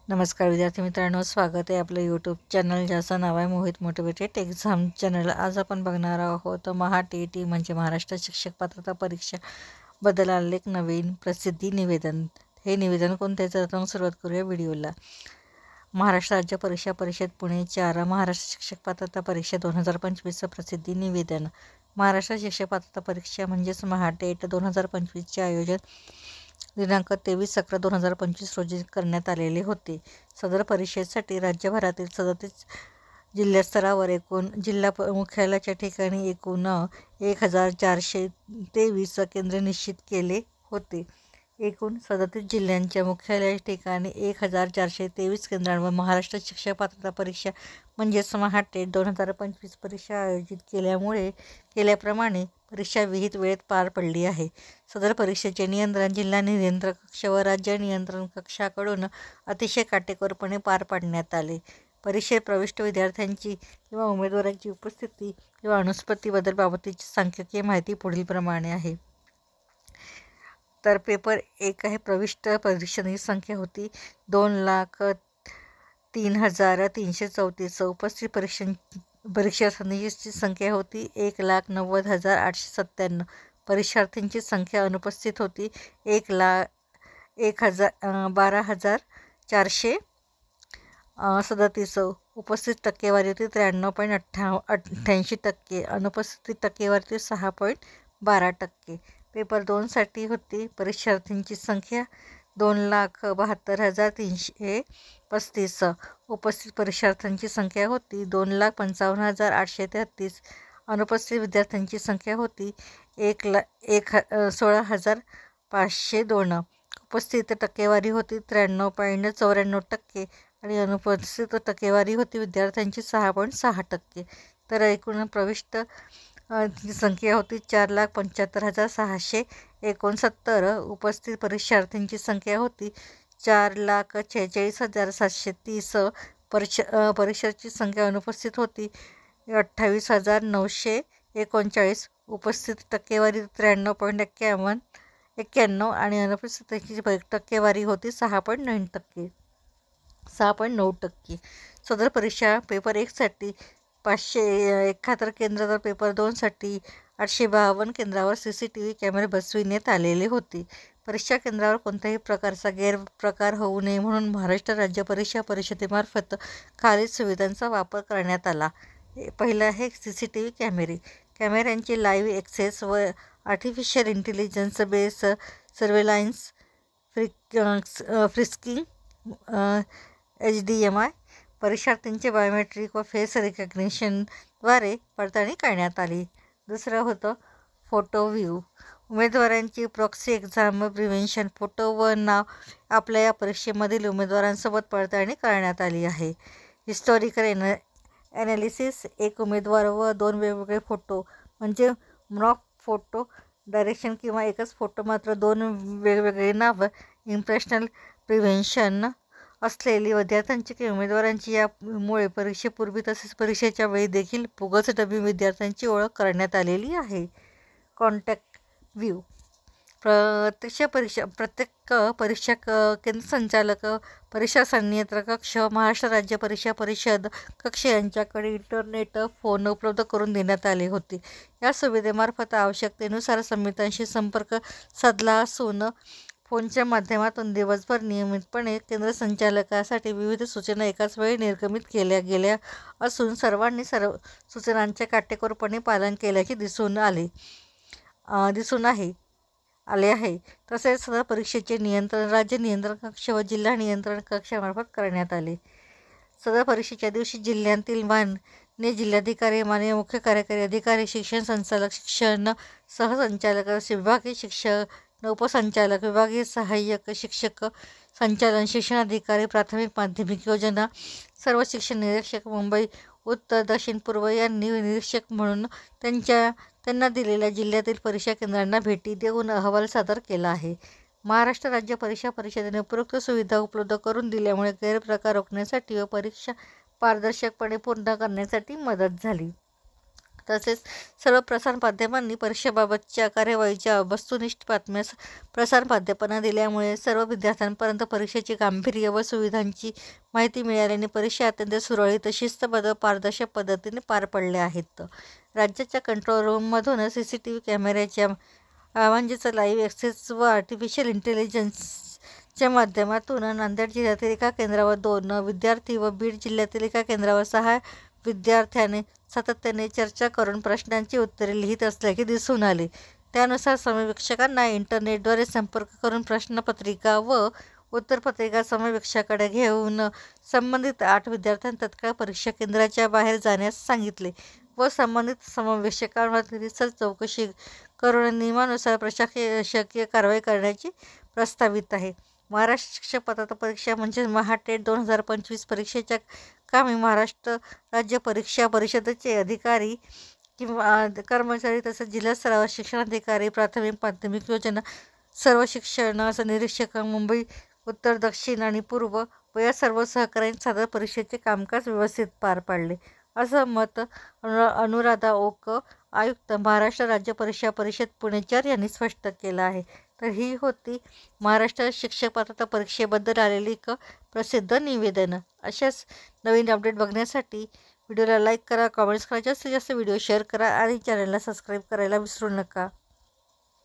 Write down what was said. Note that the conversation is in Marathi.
नमस्कार विद्यार्थी मित्रांनो, स्वागत आहे आपलं यूट्यूब चॅनल ज्याचं नाव आहे मोहित मोटिवेटेड एक्झाम चॅनल। आज आपण बघणार आहोत TET म्हणजे महाराष्ट्र शिक्षक पात्रता परीक्षा बद्दल आलेले एक नवीन प्रसिद्धी निवेदन। हे निवेदन कोणते तर सुरुवात करूया व्हिडिओला। महाराष्ट्र राज्य परीक्षा परिषद पुणे 4 महाराष्ट्र शिक्षक पात्रता परीक्षा 2025 प्रसिद्धी निवेदन। महाराष्ट्र शिक्षक पात्रता परीक्षा म्हणजेच TET 2025चे आयोजन दिनांक 23/11/2025 रोजी करण्यात आलेले होते। सदर परीक्षेसाठी राज्यभरातील 37 जिल्हास्तरावर एकूण जिल्हा मुख्यालयाच्या ठिकाणी एकूण 1423 केंद्र निश्चित केले होते। एकूण 37 जिल्ह्यांच्या मुख्यालयाच्या ठिकाणी 1423 केंद्रांवर महाराष्ट्र शिक्षक पात्रता परीक्षा म्हणजेच TET 2025 परीक्षा आयोजित केल्याप्रमाणे परीक्षा विहित वेळेत पार पडली आहे। सदर परीक्षेचे नियंत्रण जिल्हा नियंत्रण कक्ष व राज्य नियंत्रण कक्षाकडून अतिशय काटेकोरपणे पार पाडण्यात आले। परीक्षेत प्रविष्ट विद्यार्थ्यांची किंवा उमेदवारांची उपस्थिती किंवा अनुपस्थितीबद्दल बाबतीची सांख्यिकीय माहिती पुढील प्रमाणे आहे। तर पेपर 1 आहे। प्रविष्ट परीक्षांची संख्या होती 2,03,334। उपस्थित परीक्षार्थींची संख्या होती 1,90,897। परीक्षार्थींची संख्या अनुपस्थित होती 12,437। उपस्थित टक्केवारी होती 93.88%। अनुपस्थित टक्केवारी होती 6.12%। पेपर 2 साठी होती परीक्षार्थींची संख्या 2,72,335। उपस्थित परीक्षार्थ्यांची संख्या होती 2,55,833। अनुपस्थित विद्यार्थ्यांची संख्या होती 16,502। उपस्थित टक्केवारी होती 93.94% आणि अनुपस्थित टक्केवारी होती विद्यार्थ्यांची 6.6%। तर एकूण प्रविष्ट संख्या होती 4,75,669। उपस्थित परीक्षार्थींची संख्या होती 4,46,730। परीक्षार्थी संख्या अनुपस्थित होती 28,939। उपस्थित टक्केवारी 93.91 आणि अनुपस्थितीची टक्केवारी होती 6.9%। सदर परीक्षा पेपर 1 साठी 571 केंद्र तर पेपर 2 साठी 852 केंद्रावर CCTV कॅमेरे बसविण्यात आलेले होते। परीक्षा केंद्रावर कोणत्याही प्रकारचा गैरप्रकार होऊ नये म्हणून महाराष्ट्र राज्य परीक्षा परिषदेमार्फत खालील सुविधांचा वापर करण्यात आला। पहिला आहे CCTV कॅमेरे। कॅमेऱ्यांची लाईव्ह ॲक्सेस व artificial intelligence base surveillance frisking HDMI। परीक्षार्थींचे बायोमेट्रिक व फेस रिकग्निशनद्वारे पडताळणी करण्यात आली। दुसरं होतं फोटो व्ह्यू। उमेदवारांची प्रॉक्सी एक्झाम प्रिव्हेन्शन फोटो व नाव आपल्या या परीक्षेमधील उमेदवारांसोबत पडताळणी करण्यात आली आहे। Historical analysis. एक उमेदवार व 2 वेगवेगळे फोटो म्हणजे मॉक फोटो डायरेक्शन किंवा एकच फोटो मात्र 2 वेगवेगळे नावं। इम्प्रेशनल प्रिव्हेन्शन असलेली विद्यार्थ्यांची किंवा उमेदवारांची यामुळे परीक्षेपूर्वी तसेच परीक्षेच्या वेळी देखील बोगस डमी विद्यार्थ्यांची ओळख करण्यात आलेली आहे। Contact view. प्रत्येक परीक्षा केंद्र संचालक परीक्षा संनियंत्रण कक्ष महाराष्ट्र राज्य परीक्षा परिषद कक्ष यांच्याकडे इंटरनेट फोन उपलब्ध करून देण्यात आले होते। या सुविधेमार्फत आवश्यकतेनुसार समित्यांशी संपर्क साधला असून फोनच्या माध्यमातून दिवसभर नियमितपणे केंद्र संचालकासाठी विविध सूचना एकाच वेळी निर्गमित केल्या गेल्या असून सर्वांनी सर्व सूचनांचे काटेकोरपणे पालन केल्याचे दिसून आले आहे। तसेच सदर परीक्षेचे नियंत्रण राज्य नियंत्रण कक्ष व जिल्हा नियंत्रण कक्षामार्फत करण्यात आले। सदर परीक्षेच्या दिवशी जिल्ह्यातील माननीय जिल्हाधिकारी, माननीय मुख्य कार्यकारी अधिकारी, शिक्षण संचालक, शिक्षण सहसंचालक, विभागीय शिक्षक, उपसंचालक, विभागीय सहाय्यक शिक्षक, संचालन शिक्षणाधिकारी, प्राथमिक माध्यमिक योजना, सर्व शिक्षण निरीक्षक, मुंबई उत्तर दक्षिण पूर्व यांनी निरीक्षक म्हणून त्यांना दिलेल्या जिल्ह्यातील परीक्षा केंद्रांना भेटी देऊन अहवाल सादर केला आहे। महाराष्ट्र राज्य परीक्षा परिषदेने उपरोक्त सुविधा उपलब्ध करून दिल्यामुळे गैरप्रकार रोखण्यासाठी व परीक्षा पारदर्शकपणे पूर्ण करण्यासाठी मदत झाली। तसेच सर्व प्रसारमाध्यमांनी परीक्षेबाबतच्या कार्यवाहीच्या वस्तुनिष्ठ बातम्या प्रसारमाध्यमांना दिल्यामुळे सर्व विद्यार्थ्यांपर्यंत परीक्षेचे गांभीर्य व सुविधांची माहिती मिळाल्याने परीक्षा अत्यंत सुरळीत, शिस्तबद्ध, पारदर्शक पद्धतीने पार पडल्या आहेत. राज्याच्या कंट्रोल रूममधून CCTV कॅमेऱ्याच्या म्हणजेच लाईव्ह ॲक्सेस व आर्टिफिशियल इंटेलिजन्सच्या माध्यमातून नांदेड जिल्ह्यातील एका केंद्रावर 2 विद्यार्थी व बीड जिल्ह्यातील एका केंद्रावर 6 विद्यार्थ्याने सातत्याने चर्चा करून प्रश्नांची उत्तरे लिहित असल्याचे दिसून आले. त्यानुसार समविक्षकांना इंटरनेटद्वारे संपर्क करून प्रश्नपत्रिका व उत्तरपत्रिका समविक्षकाकडे घेऊन संबंधित 8 विद्यार्थ्यांना तत्काळ परीक्षा केंद्राच्या बाहेर जाण्यास सांगितले व संबंधित समविक्षकांवर रितसर चौकशी करून नियमानुसार प्रशासकीय कारवाई करण्याची प्रस्तावित आहे. महाराष्ट्र शिक्षक पात्रता परीक्षा म्हणजेच महाटेट 2025 परीक्षेच्या कामी महाराष्ट्र राज्य परीक्षा परिषदेचे अधिकारी किंवा कर्मचारी तसेच जिल्हा स्तरावर शिक्षणाधिकारी, प्राथमिक माध्यमिक योजना सर्व शिक्षण निरीक्षक मुंबई उत्तर, दक्षिण आणि पूर्व व या सर्व सहकाऱ्यांनी सादर परीक्षेचे कामकाज व्यवस्थित पार पाडले, असं मत अनुराधा ओक, आयुक्त, महाराष्ट्र राज्य परीक्षा परिषद पुणे 4 यांनी स्पष्ट केलं आहे. तर ही होती महाराष्ट्र शिक्षक पात्रता परीक्षेबद्दल आलेली एक प्रसिद्ध निवेदनं. अशाच नवीन अपडेट बघण्यासाठी व्हिडिओला लाईक करा, कमेंट्स करा, जास्तीत जास्त व्हिडिओ शेअर करा आणि चॅनलला सबस्क्राईब करायला विसरू नका.